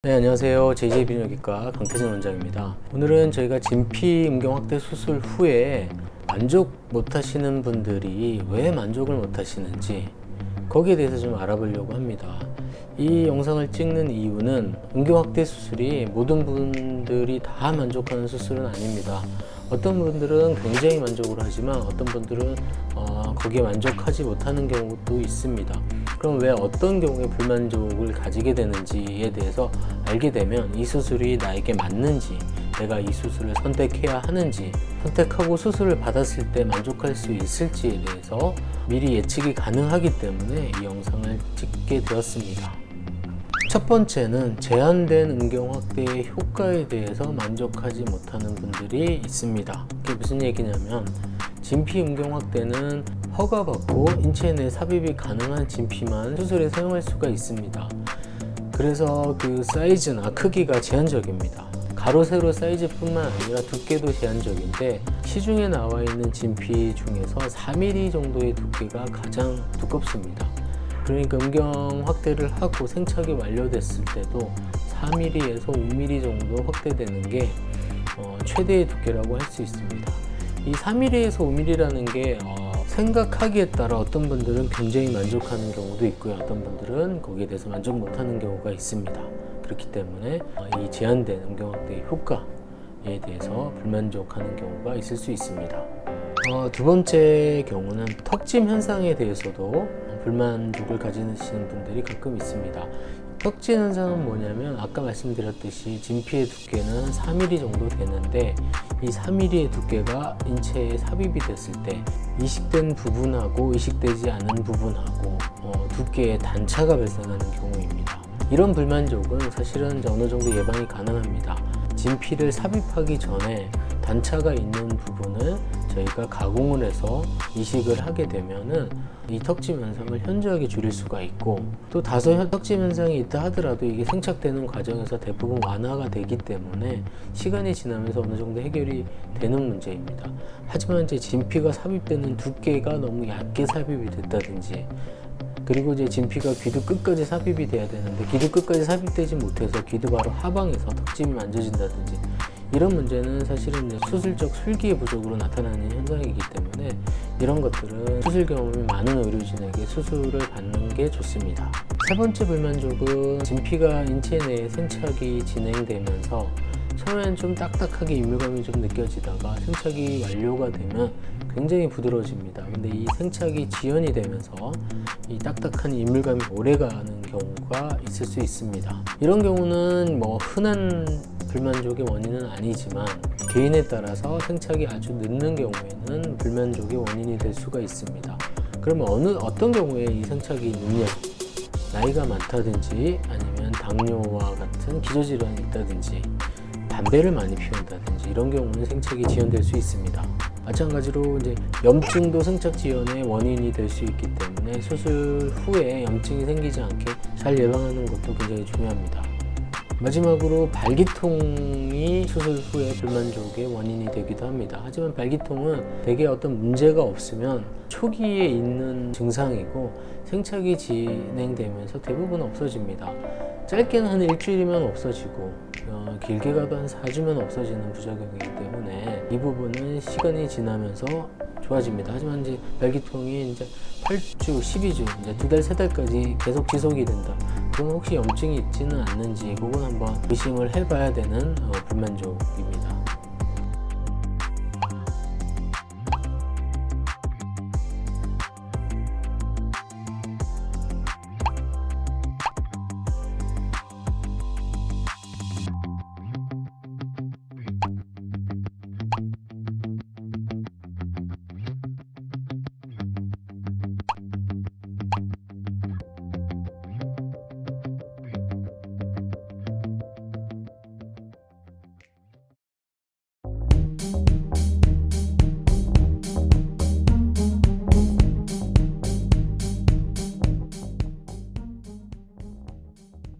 네, 안녕하세요. JJ비뇨기과 강태진 원장입니다. 오늘은 저희가 진피 음경 확대 수술 후에 만족 못하시는 분들이 왜 만족을 못하시는지 거기에 대해서 좀 알아보려고 합니다. 이 영상을 찍는 이유는 음경 확대 수술이 모든 분들이 다 만족하는 수술은 아닙니다. 어떤 분들은 굉장히 만족을 하지만 어떤 분들은 거기에 만족하지 못하는 경우도 있습니다. 그럼 왜 어떤 경우에 불만족을 가지게 되는지에 대해서 알게 되면 이 수술이 나에게 맞는지, 내가 이 수술을 선택해야 하는지, 선택하고 수술을 받았을 때 만족할 수 있을지에 대해서 미리 예측이 가능하기 때문에 이 영상을 찍게 되었습니다. 첫 번째는 제한된 음경 확대의 효과에 대해서 만족하지 못하는 분들이 있습니다. 그게 무슨 얘기냐면 진피 음경 확대는 허가받고 인체 내 삽입이 가능한 진피만 수술에 사용할 수가 있습니다. 그래서 그 사이즈나 크기가 제한적입니다. 가로 세로 사이즈뿐만 아니라 두께도 제한적인데 시중에 나와 있는 진피 중에서 4mm 정도의 두께가 가장 두껍습니다. 그러니까 음경 확대를 하고 생착이 완료됐을 때도 4mm에서 5mm 정도 확대되는 게 최대의 두께라고 할 수 있습니다. 이 4mm에서 5mm라는 게 생각하기에 따라 어떤 분들은 굉장히 만족하는 경우도 있고요. 어떤 분들은 거기에 대해서 만족 못하는 경우가 있습니다. 그렇기 때문에 이 제한된 음경 확대의 효과에 대해서 불만족하는 경우가 있을 수 있습니다. 두 번째 경우는 턱짐 현상에 대해서도 불만족을 가지시는 분들이 가끔 있습니다. 턱짐 현상은 뭐냐면 아까 말씀드렸듯이 진피의 두께는 4mm 정도 되는데 이 4mm의 두께가 인체에 삽입이 됐을 때 이식된 부분하고 이식되지 않은 부분하고 두께의 단차가 발생하는 경우입니다. 이런 불만족은 사실은 어느 정도 예방이 가능합니다. 진피를 삽입하기 전에 단차가 있는 부분을 저희가 가공을 해서 이식을 하게 되면은 이 턱짐 현상을 현저하게 줄일 수가 있고, 또 다소 턱짐 현상이 있다 하더라도 이게 생착되는 과정에서 대부분 완화가 되기 때문에 시간이 지나면서 어느 정도 해결이 되는 문제입니다. 하지만 이제 진피가 삽입되는 두께가 너무 얇게 삽입이 됐다든지, 그리고 이제 진피가 귀도 끝까지 삽입이 돼야 되는데 귀도 끝까지 삽입되지 못해서 귀도 바로 하방에서 턱짐이 만져진다든지, 이런 문제는 사실은 이제 수술적 술기의 부족으로 나타나는 현상이기 때문에 이런 것들은 수술 경험이 많은 의료진에게 수술을 받는 게 좋습니다. 세 번째 불만족은 진피가 인체 내에 생착이 진행되면서 처음엔 좀 딱딱하게 이물감이 좀 느껴지다가 생착이 완료가 되면 굉장히 부드러워집니다. 근데 이 생착이 지연이 되면서 이 딱딱한 이물감이 오래가는 경우가 있을 수 있습니다. 이런 경우는 흔한 불만족의 원인은 아니지만 개인에 따라서 생착이 아주 늦는 경우에는 불만족의 원인이 될 수가 있습니다. 그러면 어떤 경우에 이 생착이 늦냐? 나이가 많다든지 아니면 당뇨와 같은 기저질환이 있다든지 담배를 많이 피운다든지 이런 경우는 생착이 지연될 수 있습니다. 마찬가지로 이제 염증도 생착 지연의 원인이 될 수 있기 때문에 수술 후에 염증이 생기지 않게 잘 예방하는 것도 굉장히 중요합니다. 마지막으로 발기통이 수술 후에 불만족의 원인이 되기도 합니다. 하지만 발기통은 대개 어떤 문제가 없으면 초기에 있는 증상이고 생착이 진행되면서 대부분 없어집니다. 짧게는 한 일주일이면 없어지고 길게 가도 한 4주면 없어지는 부작용이기 때문에 이 부분은 시간이 지나면서 좋아집니다. 하지만 이제 발기통이 이제 8주, 12주, 이제 2달, 3달까지 계속 지속이 된다. 그건 혹시 염증이 있지는 않는지 그건 한번 의심을 해봐야 되는 불만족입니다.